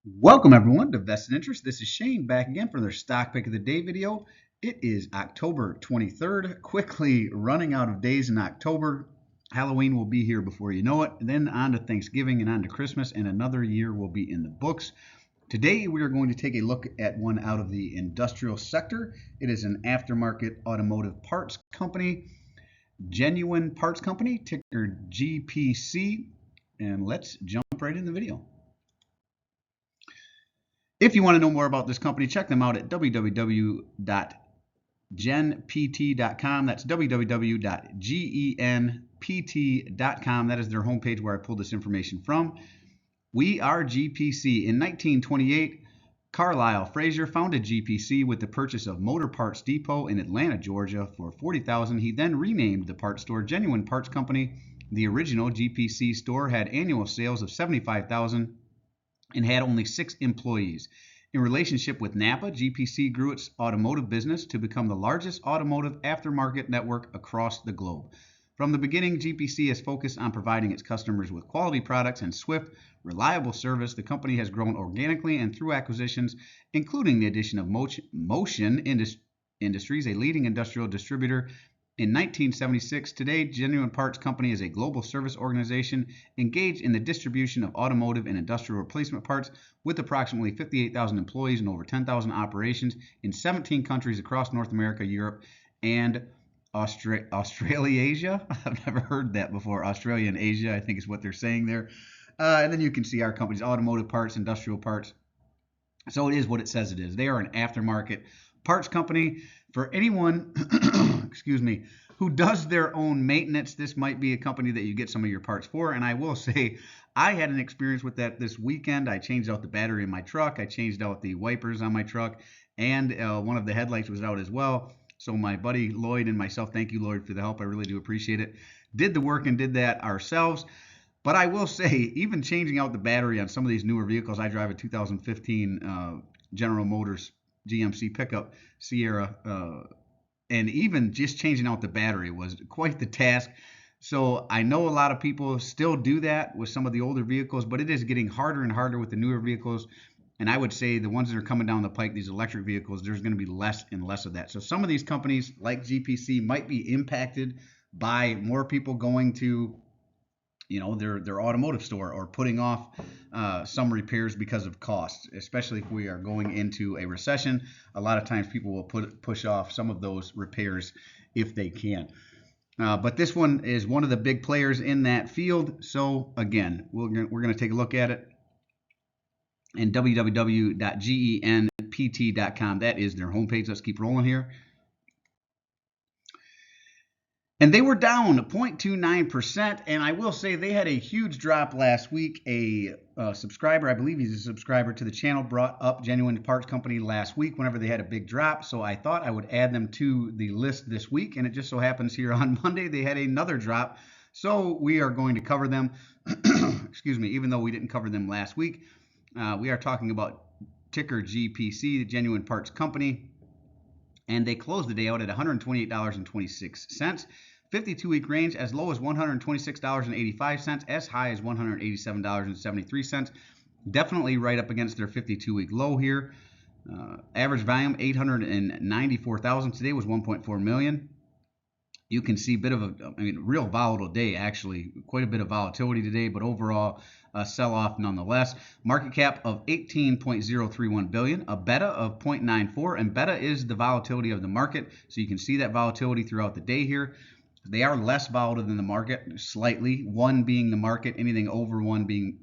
Welcome everyone to Vested Interest. This is Shane back again for their stock pick of the day video. It is October 23rd, quickly running out of days in October. Halloween will be here before you know it. Then on to Thanksgiving and on to Christmas, and another year will be in the books. Today we are going to take a look at one out of the industrial sector. It is an aftermarket automotive parts company, Genuine Parts Company, ticker GPC, and let's jump right in the video. If you want to know more about this company, check them out at www.genpt.com. That's www.genpt.com. That is their homepage where I pulled this information from. We are GPC. In 1928, Carlisle Fraser founded GPC with the purchase of Motor Parts Depot in Atlanta, Georgia for $40,000. He then renamed the parts store Genuine Parts Company. The original GPC store had annual sales of $75,000 and had only 6 employees. In relationship with Napa, GPC grew its automotive business to become the largest automotive aftermarket network across the globe. From the beginning, GPC has focused on providing its customers with quality products and swift, reliable service. The company has grown organically and through acquisitions, including the addition of Motion Industries, a leading industrial distributor. In 1976, today, Genuine Parts Company is a global service organization engaged in the distribution of automotive and industrial replacement parts with approximately 58,000 employees and over 10,000 operations in 17 countries across North America, Europe, and Australasia. I've never heard that before. Australia and Asia, I think is what they're saying there. And then you can see our company's automotive parts, industrial parts. So it is what it says it is. They are an aftermarket parts company. For anyone, excuse me, who does their own maintenance, this might be a company that you get some of your parts for. And I will say, I had an experience with that this weekend. I changed out the battery in my truck. I changed out the wipers on my truck, and one of the headlights was out as well. So my buddy Lloyd and myself, thank you, Lloyd, for the help. I really do appreciate it. Did the work and did that ourselves. But I will say, even changing out the battery on some of these newer vehicles, I drive a 2015 General Motors GMC pickup Sierra, and even just changing out the battery was quite the task. So I know a lot of people still do that with some of the older vehicles, but it is getting harder and harder with the newer vehicles. And I would say the ones that are coming down the pike, these electric vehicles, there's going to be less and less of that. So some of these companies like GPC might be impacted by more people going to their automotive store, or putting off some repairs because of cost, especially if we are going into a recession. A lot of times people will push off some of those repairs if they can. But this one is one of the big players in that field. So again, we're going to take a look at it. And www.genpt.com, that is their homepage. Let's keep rolling here. And they were down 0.29%, and I will say they had a huge drop last week. A subscriber, I believe he's a subscriber to the channel, brought up Genuine Parts Company last week whenever they had a big drop, so I thought I would add them to the list this week, and it just so happens here on Monday they had another drop, so we are going to cover them. Excuse me, even though we didn't cover them last week. We are talking about ticker GPC, the Genuine Parts Company, and they closed the day out at $128.26. 52-week range as low as $126.85, as high as $187.73. Definitely right up against their 52-week low here. Average volume 894,000. Today was 1.4 million. You can see a bit of real volatile day, actually. Quite a bit of volatility today, but overall a sell-off nonetheless. Market cap of $18.031 billion, a beta of 0.94, and beta is the volatility of the market. So you can see that volatility throughout the day here. They are less volatile than the market, slightly. 1 being the market, anything over 1 being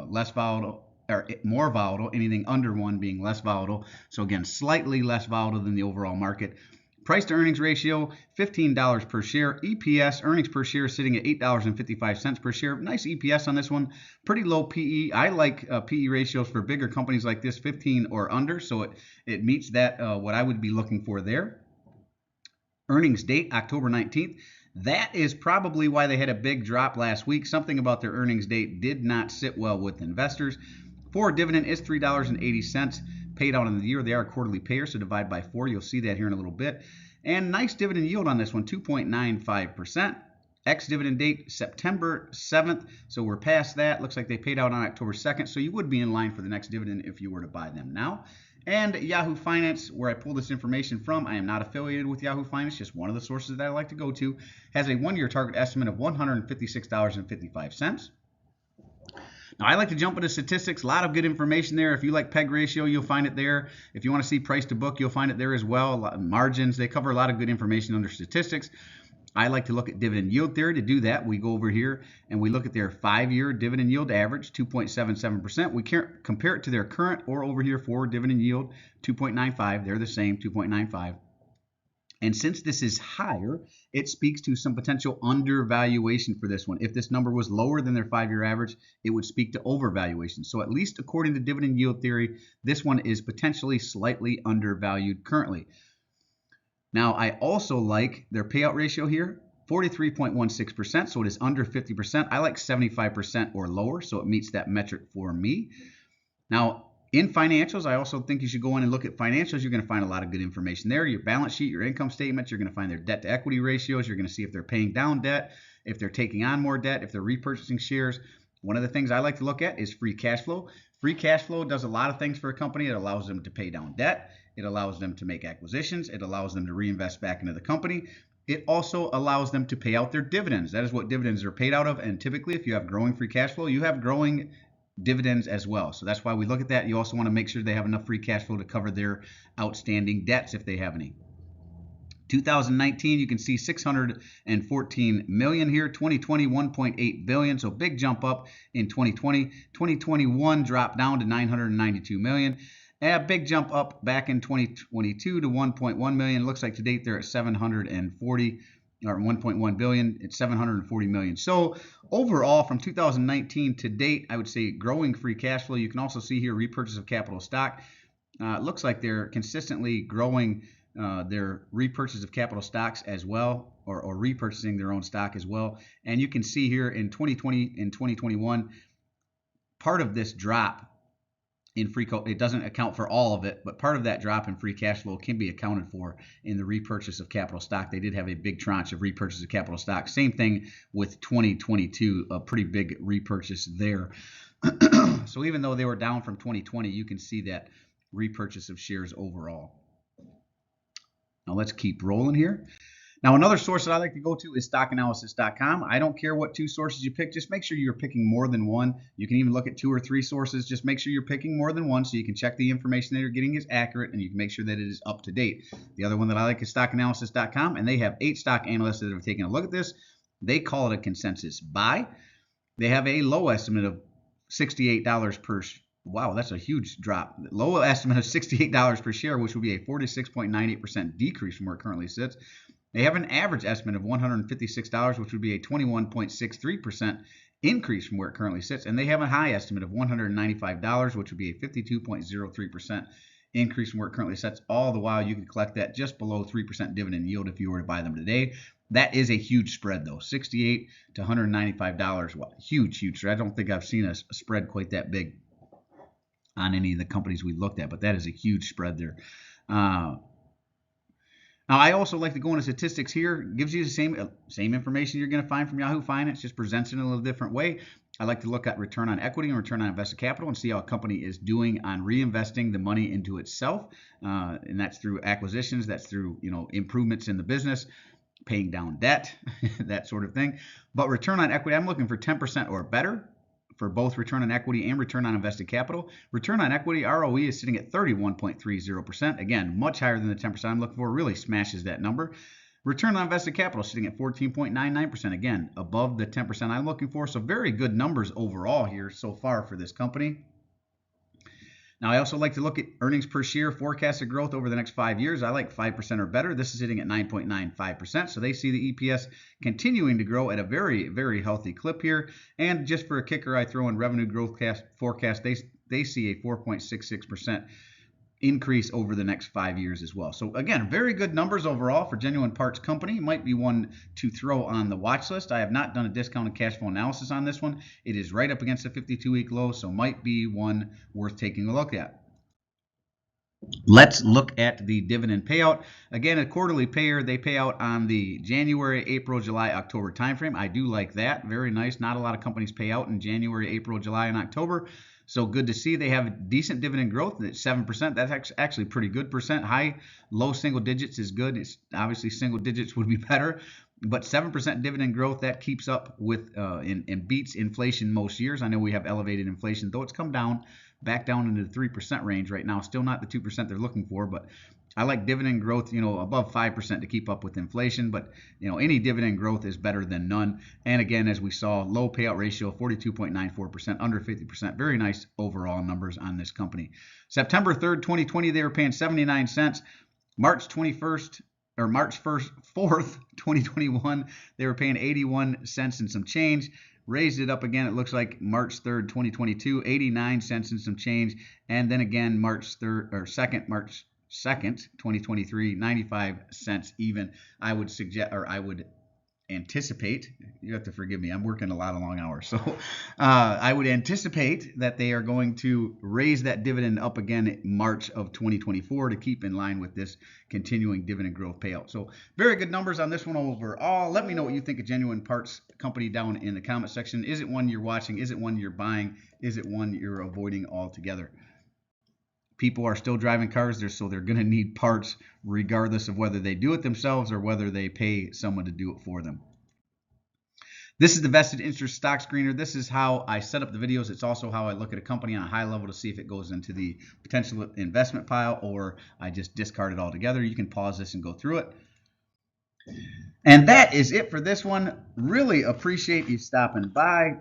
less volatile, or more volatile, anything under 1 being less volatile. So again, slightly less volatile than the overall market. Price to earnings ratio, $15 per share. EPS, earnings per share, sitting at $8.55 per share. Nice EPS on this one. Pretty low PE. I like PE ratios for bigger companies like this, 15 or under. So it meets that, what I would be looking for there. Earnings date, October 19th. That is probably why they had a big drop last week. Something about their earnings date did not sit well with investors. Forward dividend is $3.80 paid out in the year. They are quarterly payers, so divide by 4. You'll see that here in a little bit. And nice dividend yield on this one, 2.95%. Ex-dividend date, September 7th. So we're past that. Looks like they paid out on October 2nd. So you would be in line for the next dividend if you were to buy them now. And Yahoo Finance, where I pulled this information from, I am not affiliated with Yahoo Finance, just one of the sources that I like to go to, has a one-year target estimate of $156.55. Now, I like to jump into statistics. A lot of good information there. If you like PEG ratio, you'll find it there. If you want to see price to book, you'll find it there as well. A lot of margins, they cover a lot of good information under statistics. I like to look at dividend yield theory. To do that, we go over here and we look at their 5-year dividend yield average, 2.77%. We compare it to their current, or over here forward dividend yield, 2.95. They're the same, 2.95. And since this is higher, it speaks to some potential undervaluation for this one. If this number was lower than their 5-year average, it would speak to overvaluation. So at least according to dividend yield theory, this one is potentially slightly undervalued currently. Now, I also like their payout ratio here, 43.16%, so it is under 50%. I like 75% or lower, so it meets that metric for me. Now, in financials, I also think you should go in and look at financials. You're going to find a lot of good information there. Your balance sheet, your income statements, you're going to find their debt to equity ratios. You're going to see if they're paying down debt, if they're taking on more debt, if they're repurchasing shares. One of the things I like to look at is free cash flow. Free cash flow does a lot of things for a company. It allows them to pay down debt. It allows them to make acquisitions. It allows them to reinvest back into the company. It also allows them to pay out their dividends. That is what dividends are paid out of. And typically, if you have growing free cash flow, you have growing dividends as well. So that's why we look at that. You also want to make sure they have enough free cash flow to cover their outstanding debts if they have any. 2019, you can see 614 million here. 2020, 1.8 billion. So big jump up in 2020. 2021 dropped down to 992 million. A big jump up back in 2022 to 1.1 million. It looks like to date they're at 740 or 1.1 billion. It's 740 million. So overall, from 2019 to date, I would say growing free cash flow. You can also see here repurchase of capital stock. It looks like they're consistently growing their repurchase of capital stocks as well, or repurchasing their own stock as well. And you can see here in 2020 and 2021, part of this drop in it doesn't account for all of it, but part of that drop in free cash flow can be accounted for in the repurchase of capital stock. They did have a big tranche of repurchase of capital stock. Same thing with 2022, a pretty big repurchase there. So even though they were down from 2020, you can see that repurchase of shares overall. Now let's keep rolling here. Now, another source that I like to go to is stockanalysis.com. I don't care what 2 sources you pick. Just make sure you're picking more than one. You can even look at 2 or 3 sources. Just make sure you're picking more than one so you can check the information that you're getting is accurate and you can make sure that it is up to date. The other one that I like is stockanalysis.com, and they have 8 stock analysts that have taken a look at this. They call it a consensus buy. They have a low estimate of $68 per share. Wow, that's a huge drop. Low estimate of $68 per share, which would be a 46.98% decrease from where it currently sits. They have an average estimate of $156, which would be a 21.63% increase from where it currently sits. And they have a high estimate of $195, which would be a 52.03% increase from where it currently sits. All the while, you can collect that just below 3% dividend yield if you were to buy them today. That is a huge spread, though. $68 to $195. Well, huge spread. I don't think I've seen a spread quite that big on any of the companies we looked at, but that is a huge spread there. Now, I also like to go into statistics here. It gives you the same information you're going to find from Yahoo Finance, just presents it in a little different way. I like to look at return on equity and return on invested capital and see how a company is doing on reinvesting the money into itself. And that's through acquisitions, that's through improvements in the business, paying down debt, that sort of thing. But return on equity, I'm looking for 10% or better for both return on equity and return on invested capital. Return on equity, ROE, is sitting at 31.30%. Again, much higher than the 10% I'm looking for, really smashes that number. Return on invested capital sitting at 14.99%. Again, above the 10% I'm looking for. So very good numbers overall here so far for this company. Now, I also like to look at earnings per share forecasted growth over the next 5 years. I like 5% or better. This is sitting at 9.95%. So they see the EPS continuing to grow at a very, very healthy clip here. And just for a kicker, I throw in revenue growth forecast. They see a 4.66% increase over the next 5 years as well. So again, very good numbers overall for Genuine Parts Company. Might be one to throw on the watch list. I have not done a discounted cash flow analysis on this one. It is right up against the 52-week low, so might be one worth taking a look at. Let's look at the dividend payout. Again, a quarterly payer, they pay out on the January, April, July, October timeframe. I do like that. Very nice. Not a lot of companies pay out in January, April, July, and October. So good to see. They have decent dividend growth at 7%. That's actually pretty good percent. High, low single digits is good. It's obviously single digits would be better. But 7% dividend growth, that keeps up with and beats inflation most years. I know we have elevated inflation, though it's come down back down into the 3% range right now. Still not the 2% they're looking for, but I like dividend growth, above 5% to keep up with inflation. But, any dividend growth is better than none. And again, as we saw, low payout ratio, 42.94%, under 50%. Very nice overall numbers on this company. September 3rd, 2020, they were paying 79 cents. March 21st, or March 4th, 2021, they were paying 81 cents and some change. Raised it up again, it looks like March 3rd, 2022, 89 cents and some change. And then again, March 2nd, 2023, 95 cents even. I would suggest, or I would anticipate, you have to forgive me, I'm working a lot of long hours, so I would anticipate that they are going to raise that dividend up again in March of 2024 to keep in line with this continuing dividend growth payout. So very good numbers on this one overall. Let me know what you think of Genuine Parts Company down in the comment section. Is it one you're watching? Is it one you're buying? Is it one you're avoiding altogether? People are still driving cars there, so they're going to need parts regardless of whether they do it themselves or whether they pay someone to do it for them. This is the vested interest stock screener. This is how I set up the videos. It's also how I look at a company on a high level to see if it goes into the potential investment pile or I just discard it altogether. You can pause this and go through it. And that is it for this one. Really appreciate you stopping by.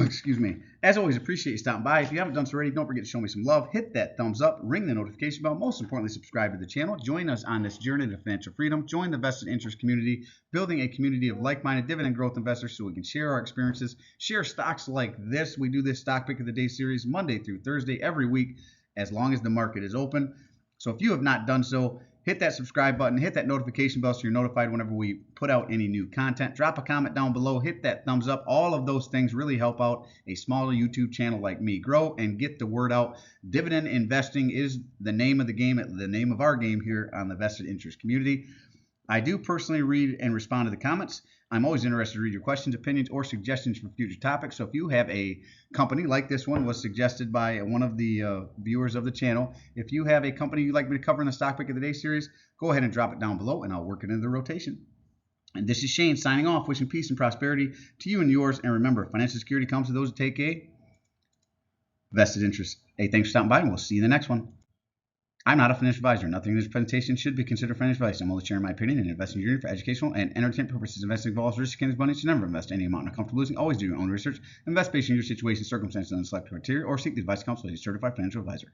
Excuse me. As always, appreciate you stopping by. If you haven't done so already, don't forget to show me some love. Hit that thumbs up, ring the notification bell. Most importantly, subscribe to the channel. Join us on this journey to financial freedom. Join the vested interest community, building a community of like-minded dividend growth investors so we can share our experiences, share stocks like this. We do this stock pick of the day series Monday through Thursday every week as long as the market is open. So if you have not done so, hit that subscribe button, hit that notification bell so you're notified whenever we put out any new content. Drop a comment down below, hit that thumbs up. All of those things really help out a smaller YouTube channel like me grow and get the word out. Dividend investing is the name of the game, the name of our game here on the Vested Interest community. I do personally read and respond to the comments. I'm always interested to read your questions, opinions, or suggestions for future topics. So if you have a company like this one was suggested by one of the viewers of the channel, if you have a company you'd like me to cover in the Stock Pick of the Day series, go ahead and drop it down below and I'll work it into the rotation. And this is Shane signing off, wishing peace and prosperity to you and yours. And remember, financial security comes to those who take a vested interest. Hey, thanks for stopping by and we'll see you in the next one. I'm not a financial advisor. Nothing in this presentation should be considered financial advice. I'm only sharing my opinion and investing journey for educational and entertainment purposes. Investing involves risk and money, so never invest any amount not comfortable losing. Always do your own research. Invest based on your situation, circumstances, and select criteria, or seek the advice of counsel of a certified financial advisor.